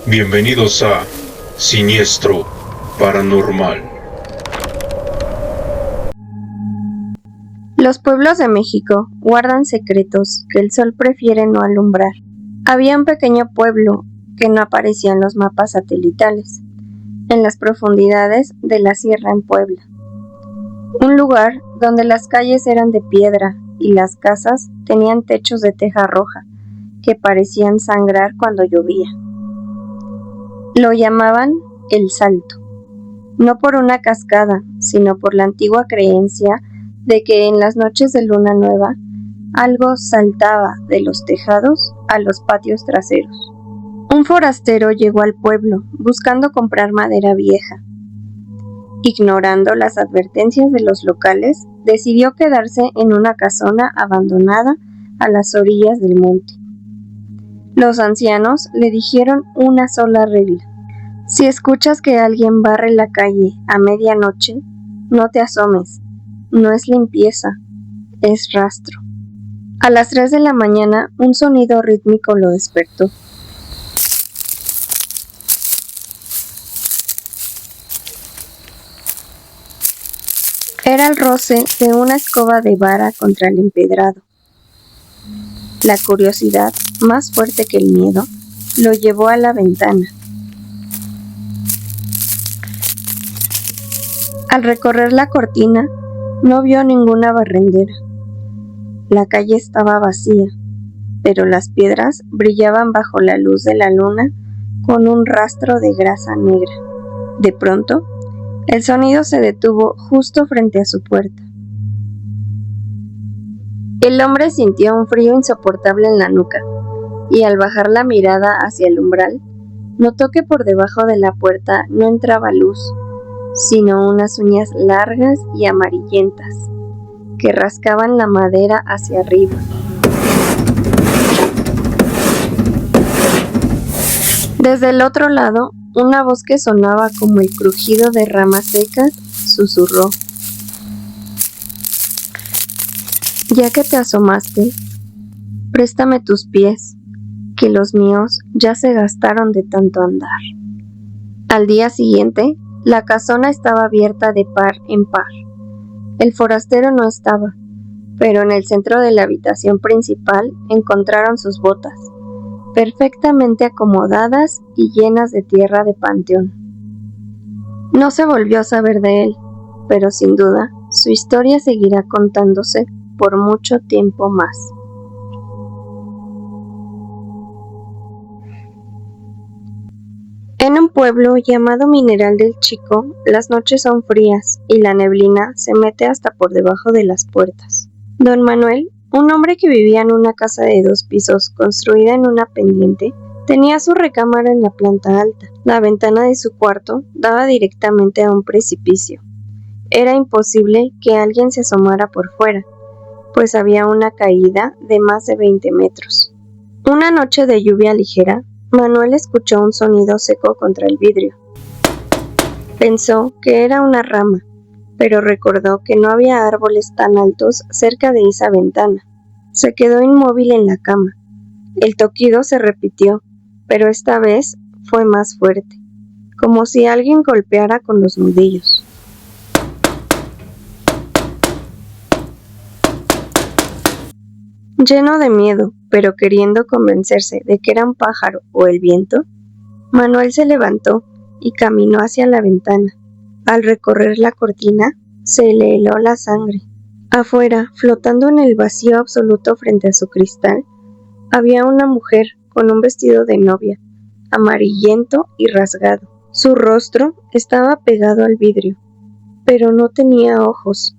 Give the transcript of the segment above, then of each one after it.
Bienvenidos a Siniestro Paranormal. Los pueblos de México guardan secretos que el sol prefiere no alumbrar. Había un pequeño pueblo que no aparecía en los mapas satelitales, en las profundidades de la sierra en Puebla. Un lugar donde las calles eran de piedra y las casas tenían techos de teja roja que parecían sangrar cuando llovía. Lo llamaban El Salto, no por una cascada, sino por la antigua creencia de que en las noches de luna nueva algo saltaba de los tejados a los patios traseros. Un forastero llegó al pueblo buscando comprar madera vieja. Ignorando las advertencias de los locales, decidió quedarse en una casona abandonada a las orillas del monte. Los ancianos le dijeron una sola regla: si escuchas que alguien barre la calle a medianoche, no te asomes, no es limpieza, es rastro. A las 3 de la mañana, un sonido rítmico lo despertó. Era el roce de una escoba de vara contra el empedrado. La curiosidad, más fuerte que el miedo, lo llevó a la ventana. Al recorrer la cortina, no vio ninguna barrendera. La calle estaba vacía, pero las piedras brillaban bajo la luz de la luna con un rastro de grasa negra. De pronto, el sonido se detuvo justo frente a su puerta. El hombre sintió un frío insoportable en la nuca, y al bajar la mirada hacia el umbral, notó que por debajo de la puerta no entraba luz, sino unas uñas largas y amarillentas, que rascaban la madera hacia arriba. Desde el otro lado, una voz que sonaba como el crujido de ramas secas susurró: ya que te asomaste, préstame tus pies, que los míos ya se gastaron de tanto andar. Al día siguiente, la casona estaba abierta de par en par. El forastero no estaba, pero en el centro de la habitación principal encontraron sus botas, perfectamente acomodadas y llenas de tierra de panteón. No se volvió a saber de él, pero sin duda su historia seguirá contándose por mucho tiempo más. En un pueblo llamado Mineral del Chico, las noches son frías y la neblina se mete hasta por debajo de las puertas. Don Manuel, un hombre que vivía en una casa de 2 pisos construida en una pendiente, tenía su recámara en la planta alta. La ventana de su cuarto daba directamente a un precipicio. Era imposible que alguien se asomara por fuera, pues había una caída de más de 20 metros. Una noche de lluvia ligera, Manuel escuchó un sonido seco contra el vidrio. Pensó que era una rama, pero recordó que no había árboles tan altos cerca de esa ventana. Se quedó inmóvil en la cama. El toquido se repitió, pero esta vez fue más fuerte, como si alguien golpeara con los nudillos. Lleno de miedo, pero queriendo convencerse de que era un pájaro o el viento, Manuel se levantó y caminó hacia la ventana. Al recorrer la cortina, se le heló la sangre. Afuera, flotando en el vacío absoluto frente a su cristal, había una mujer con un vestido de novia, amarillento y rasgado. Su rostro estaba pegado al vidrio, pero no tenía ojos,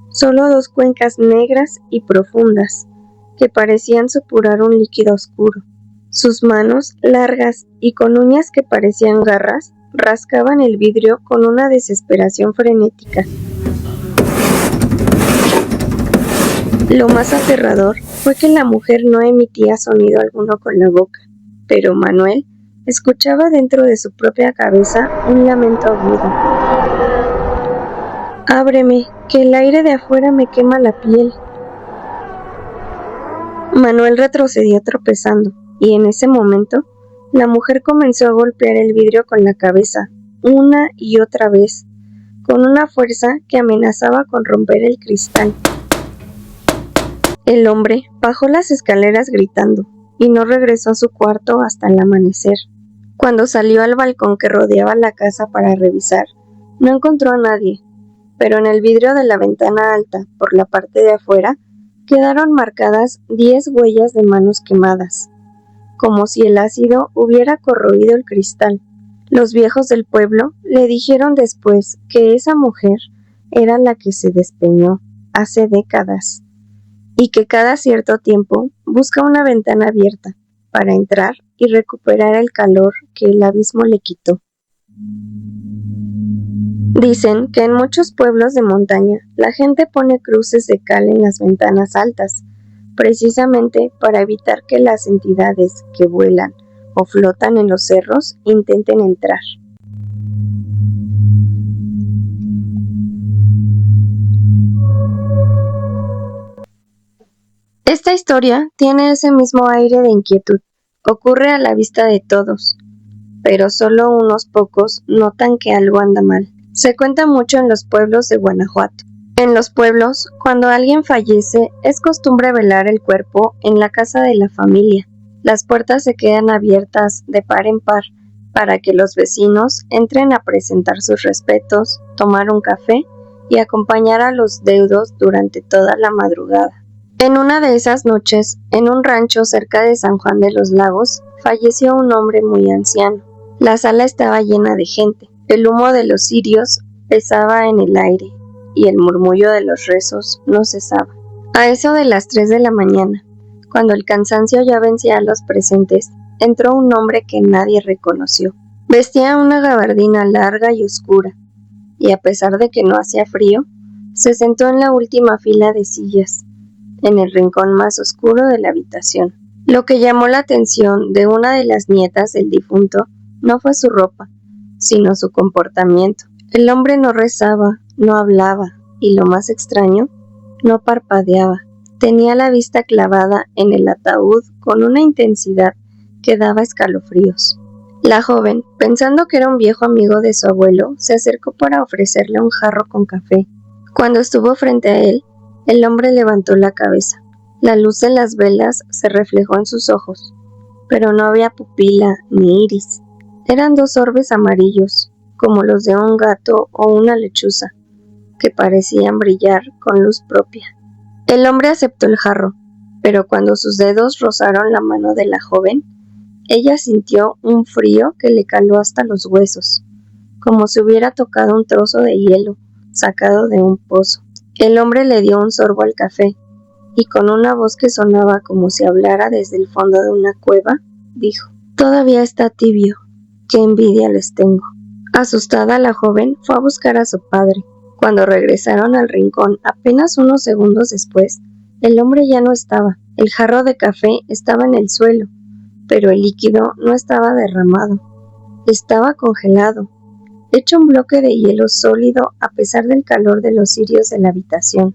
solo 2 cuencas negras y profundas, que parecían supurar un líquido oscuro. Sus manos, largas y con uñas que parecían garras, rascaban el vidrio con una desesperación frenética. Lo más aterrador fue que la mujer no emitía sonido alguno con la boca, pero Manuel escuchaba dentro de su propia cabeza un lamento agudo. «Ábreme, que el aire de afuera me quema la piel». Manuel retrocedió tropezando, y en ese momento La mujer comenzó a golpear el vidrio con la cabeza, una y otra vez, con una fuerza que amenazaba con romper el cristal. El hombre bajó las escaleras gritando y no regresó a su cuarto hasta el amanecer. Cuando salió al balcón que rodeaba la casa para revisar, no encontró a nadie, pero en el vidrio de la ventana alta, por la parte de afuera, quedaron marcadas 10 huellas de manos quemadas, como si el ácido hubiera corroído el cristal. Los viejos del pueblo le dijeron después que esa mujer era la que se despeñó hace décadas y que cada cierto tiempo busca una ventana abierta para entrar y recuperar el calor que el abismo le quitó. Dicen que en muchos pueblos de montaña la gente pone cruces de cal en las ventanas altas, precisamente para evitar que las entidades que vuelan o flotan en los cerros intenten entrar. Esta historia tiene ese mismo aire de inquietud. Ocurre a la vista de todos, pero solo unos pocos notan que algo anda mal. Se cuenta mucho en los pueblos de Guanajuato. En los pueblos, cuando alguien fallece, es costumbre velar el cuerpo en la casa de la familia. Las puertas se quedan abiertas de par en par para que los vecinos entren a presentar sus respetos, tomar un café y acompañar a los deudos durante toda la madrugada. En una de esas noches, en un rancho cerca de San Juan de los Lagos, falleció un hombre muy anciano. La sala estaba llena de gente. El humo de los cirios pesaba en el aire y el murmullo de los rezos no cesaba. A eso de las 3 de la mañana, cuando el cansancio ya vencía a los presentes, entró un hombre que nadie reconoció. Vestía una gabardina larga y oscura, y a pesar de que no hacía frío, se sentó en la última fila de sillas, en el rincón más oscuro de la habitación. Lo que llamó la atención de una de las nietas del difunto no fue su ropa, sino su comportamiento. El hombre no rezaba, no hablaba, y lo más extraño, no parpadeaba. Tenía la vista clavada en el ataúd con una intensidad que daba escalofríos. La joven, pensando que era un viejo amigo de su abuelo, se acercó para ofrecerle un jarro con café. Cuando estuvo frente a él, el hombre levantó la cabeza. La luz de las velas se reflejó en sus ojos, pero no había pupila ni iris. Eran 2 orbes amarillos, como los de un gato o una lechuza, que parecían brillar con luz propia. El hombre aceptó el jarro, pero cuando sus dedos rozaron la mano de la joven, ella sintió un frío que le caló hasta los huesos, como si hubiera tocado un trozo de hielo sacado de un pozo. El hombre le dio un sorbo al café, y con una voz que sonaba como si hablara desde el fondo de una cueva, dijo: «Todavía está tibio, qué envidia les tengo». Asustada, la joven fue a buscar a su padre. Cuando regresaron al rincón, apenas unos segundos después, el hombre ya no estaba. El jarro de café estaba en el suelo, pero el líquido no estaba derramado. Estaba congelado, hecho un bloque de hielo sólido a pesar del calor de los cirios de la habitación.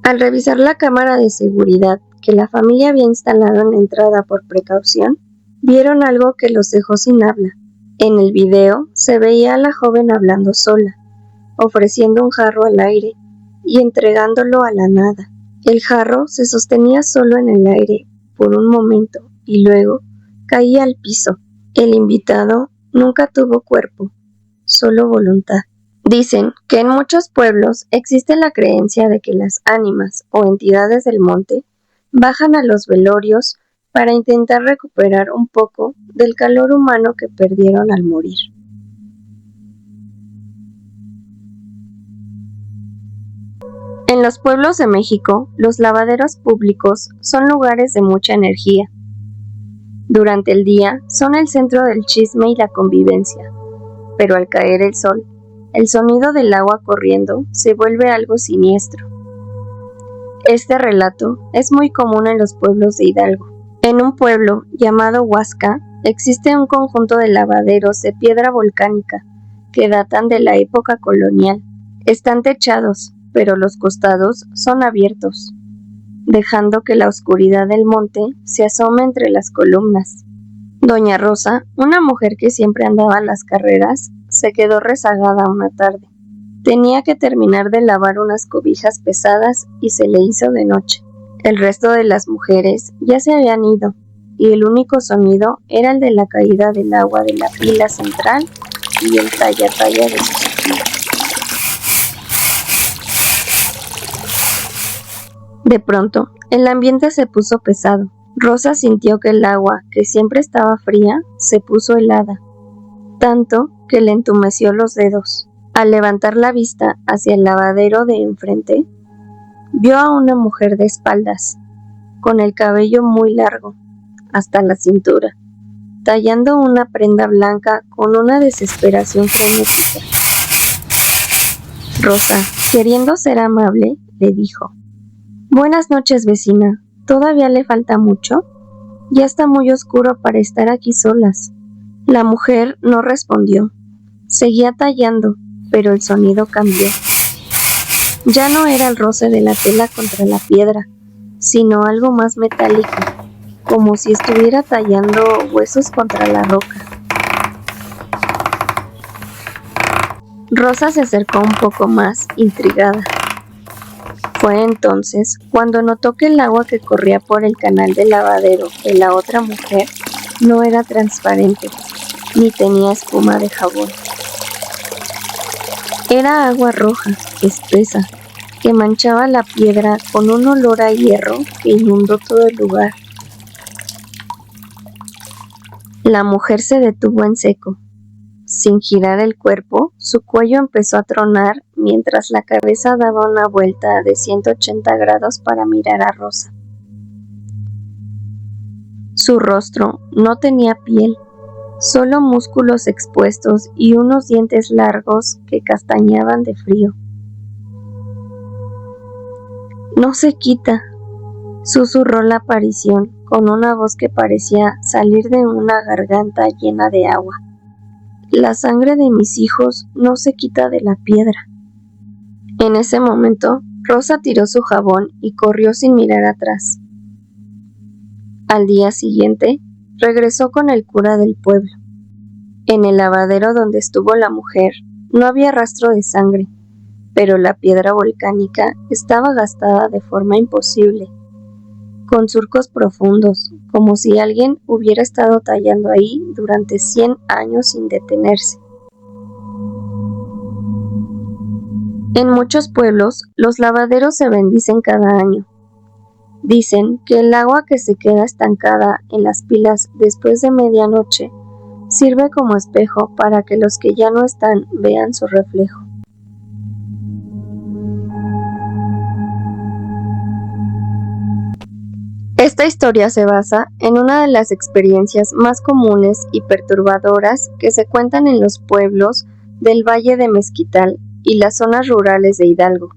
Al revisar la cámara de seguridad que la familia había instalado en la entrada por precaución, vieron algo que los dejó sin habla. En el video se veía a la joven hablando sola, ofreciendo un jarro al aire y entregándolo a la nada. El jarro se sostenía solo en el aire por un momento y luego caía al piso. El invitado nunca tuvo cuerpo, solo voluntad. Dicen que en muchos pueblos existe la creencia de que las ánimas o entidades del monte bajan a los velorios para intentar recuperar un poco del calor humano que perdieron al morir. En los pueblos de México, los lavaderos públicos son lugares de mucha energía. Durante el día son el centro del chisme y la convivencia, pero al caer el sol, el sonido del agua corriendo se vuelve algo siniestro. Este relato es muy común en los pueblos de Hidalgo. En un pueblo llamado Huasca existe un conjunto de lavaderos de piedra volcánica que datan de la época colonial. Están techados, pero los costados son abiertos, dejando que la oscuridad del monte se asome entre las columnas. Doña Rosa, una mujer que siempre andaba a las carreras, se quedó rezagada una tarde. Tenía que terminar de lavar unas cobijas pesadas y se le hizo de noche. El resto de las mujeres ya se habían ido y el único sonido era el de la caída del agua de la pila central y el talla-talla de sus pies. De pronto, el ambiente se puso pesado. Rosa sintió que el agua, que siempre estaba fría, se puso helada, tanto que le entumeció los dedos. Al levantar la vista hacia el lavadero de enfrente, vio a una mujer de espaldas, con el cabello muy largo, hasta la cintura, tallando una prenda blanca con una desesperación frenética. Rosa, queriendo ser amable, le dijo: «Buenas noches, vecina. ¿Todavía le falta mucho? Ya está muy oscuro para estar aquí solas». La mujer no respondió. Seguía tallando, pero el sonido cambió. Ya no era el roce de la tela contra la piedra, sino algo más metálico, como si estuviera tallando huesos contra la roca. Rosa se acercó un poco más, intrigada. Fue entonces cuando notó que el agua que corría por el canal del lavadero de la otra mujer no era transparente, ni tenía espuma de jabón. Era agua roja, espesa, que manchaba la piedra con un olor a hierro que inundó todo el lugar. La mujer se detuvo en seco. Sin girar el cuerpo, su cuello empezó a tronar mientras la cabeza daba una vuelta de 180 grados para mirar a Rosa. Su rostro no tenía piel, solo músculos expuestos y unos dientes largos que castañaban de frío. «No se quita», susurró la aparición con una voz que parecía salir de una garganta llena de agua. «La sangre de mis hijos no se quita de la piedra». En ese momento, Rosa tiró su jabón y corrió sin mirar atrás. Al día siguiente, regresó con el cura del pueblo. En el lavadero donde estuvo la mujer no había rastro de sangre, pero la piedra volcánica estaba gastada de forma imposible, con surcos profundos, como si alguien hubiera estado tallando ahí durante 100 años sin detenerse. En muchos pueblos, los lavaderos se bendicen cada año. Dicen que el agua que se queda estancada en las pilas después de medianoche sirve como espejo para que los que ya no están vean su reflejo. Esta historia se basa en una de las experiencias más comunes y perturbadoras que se cuentan en los pueblos del Valle de Mezquital y las zonas rurales de Hidalgo.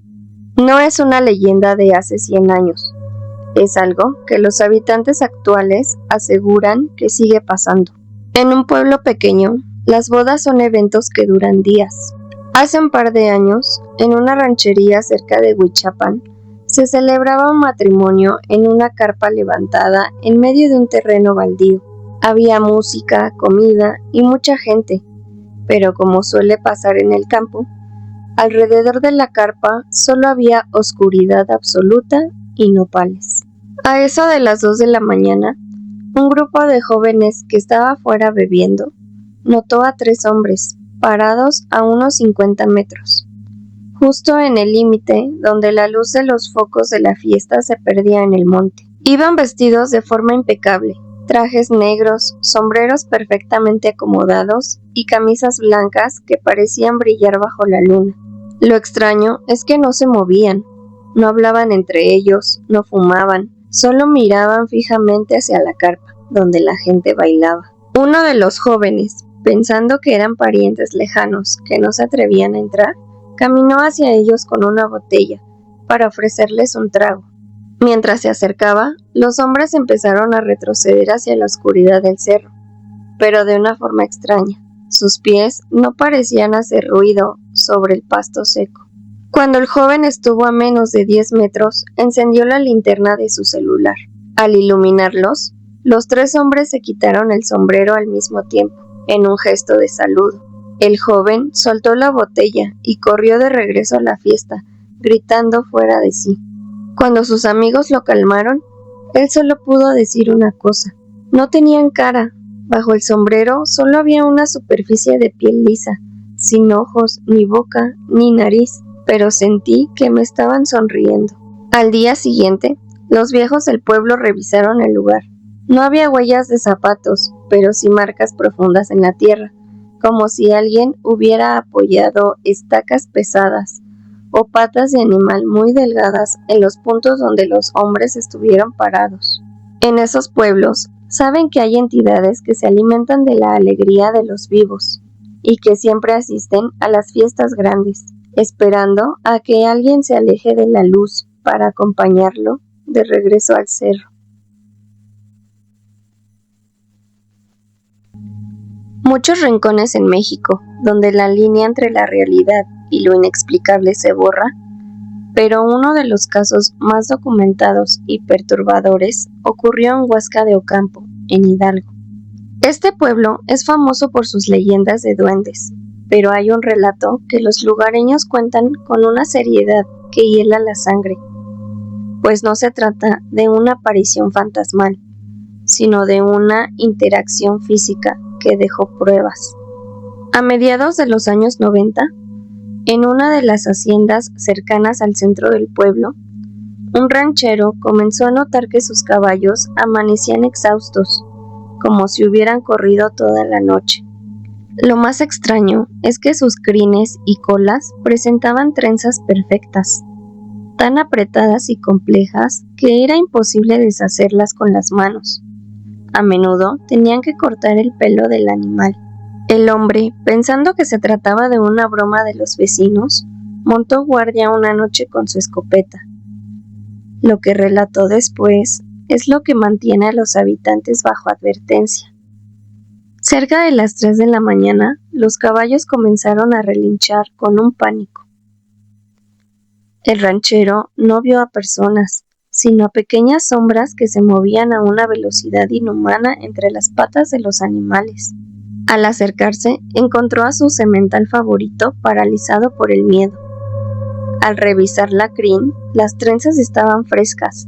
No es una leyenda de hace 100 años, es algo que los habitantes actuales aseguran que sigue pasando. En un pueblo pequeño, las bodas son eventos que duran días. Hace un par de años, en una ranchería cerca de Huichapan, se celebraba un matrimonio en una carpa levantada en medio de un terreno baldío. Había música, comida y mucha gente, pero como suele pasar en el campo, alrededor de la carpa solo había oscuridad absoluta y nopales. A eso de las 2 de la mañana, un grupo de jóvenes que estaba afuera bebiendo notó a 3 hombres parados a unos 50 metros, justo en el límite donde la luz de los focos de la fiesta se perdía en el monte. Iban vestidos de forma impecable, trajes negros, sombreros perfectamente acomodados y camisas blancas que parecían brillar bajo la luna. Lo extraño es que no se movían, no hablaban entre ellos, no fumaban, solo miraban fijamente hacia la carpa, donde la gente bailaba. Uno de los jóvenes, pensando que eran parientes lejanos que no se atrevían a entrar, caminó hacia ellos con una botella para ofrecerles un trago. Mientras se acercaba, los hombres empezaron a retroceder hacia la oscuridad del cerro, pero de una forma extraña. Sus pies no parecían hacer ruido sobre el pasto seco. Cuando el joven estuvo a menos de 10 metros, encendió la linterna de su celular. Al iluminarlos, Los 3 hombres se quitaron el sombrero al mismo tiempo, en un gesto de saludo. El joven soltó la botella y corrió de regreso a la fiesta, gritando fuera de sí. Cuando sus amigos lo calmaron, él solo pudo decir una cosa. No tenían cara. Bajo el sombrero solo había una superficie de piel lisa, sin ojos, ni boca, ni nariz, pero sentí que me estaban sonriendo. Al día siguiente, los viejos del pueblo revisaron el lugar. No había huellas de zapatos, pero sí marcas profundas en la tierra, como si alguien hubiera apoyado estacas pesadas o patas de animal muy delgadas en los puntos donde los hombres estuvieron parados. En esos pueblos, saben que hay entidades que se alimentan de la alegría de los vivos y que siempre asisten a las fiestas grandes, esperando a que alguien se aleje de la luz para acompañarlo de regreso al cerro. Muchos rincones en México, donde la línea entre la realidad y lo inexplicable se borra, pero uno de los casos más documentados y perturbadores ocurrió en Huasca de Ocampo, en Hidalgo. Este pueblo es famoso por sus leyendas de duendes, pero hay un relato que los lugareños cuentan con una seriedad que hiela la sangre, pues no se trata de una aparición fantasmal, sino de una interacción física que dejó pruebas. A mediados de los años 90, en una de las haciendas cercanas al centro del pueblo, un ranchero comenzó a notar que sus caballos amanecían exhaustos, como si hubieran corrido toda la noche. Lo más extraño es que sus crines y colas presentaban trenzas perfectas, tan apretadas y complejas que era imposible deshacerlas con las manos. A menudo tenían que cortar el pelo del animal. El hombre, pensando que se trataba de una broma de los vecinos, montó guardia una noche con su escopeta. Lo que relató después es lo que mantiene a los habitantes bajo advertencia. Cerca de las 3 de la mañana, los caballos comenzaron a relinchar con un pánico. El ranchero no vio a personas, sino a pequeñas sombras que se movían a una velocidad inhumana entre las patas de los animales. Al acercarse, encontró a su semental favorito paralizado por el miedo. Al revisar la crin, las trenzas estaban frescas.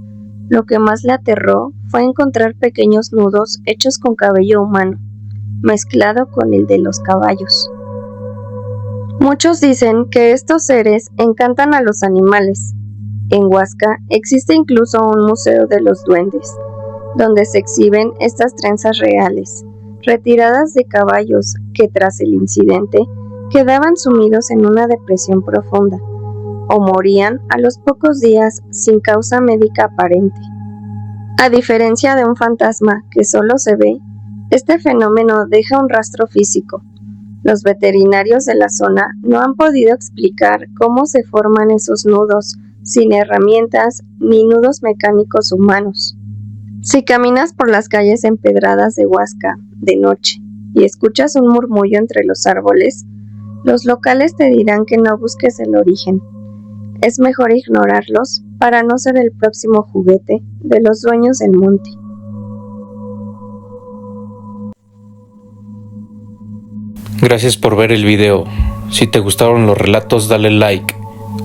Lo que más le aterró fue encontrar pequeños nudos hechos con cabello humano, mezclado con el de los caballos. Muchos dicen que estos seres encantan a los animales. En Huasca existe incluso un museo de los duendes, donde se exhiben estas trenzas reales, retiradas de caballos que tras el incidente quedaban sumidos en una depresión profunda o morían a los pocos días sin causa médica aparente. A diferencia de un fantasma que solo se ve, este fenómeno deja un rastro físico. Los veterinarios de la zona no han podido explicar cómo se forman esos nudos sin herramientas ni nudos mecánicos humanos. Si caminas por las calles empedradas de Huasca de noche y escuchas un murmullo entre los árboles, los locales te dirán que no busques el origen. Es mejor ignorarlos para no ser el próximo juguete de los dueños del monte. Gracias por ver el video. Si te gustaron los relatos, dale like,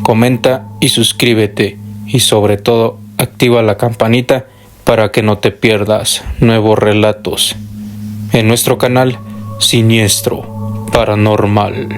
comenta y suscríbete. Y sobre todo, activa la campanita para que no te pierdas nuevos relatos en nuestro canal Siniestro Paranormal.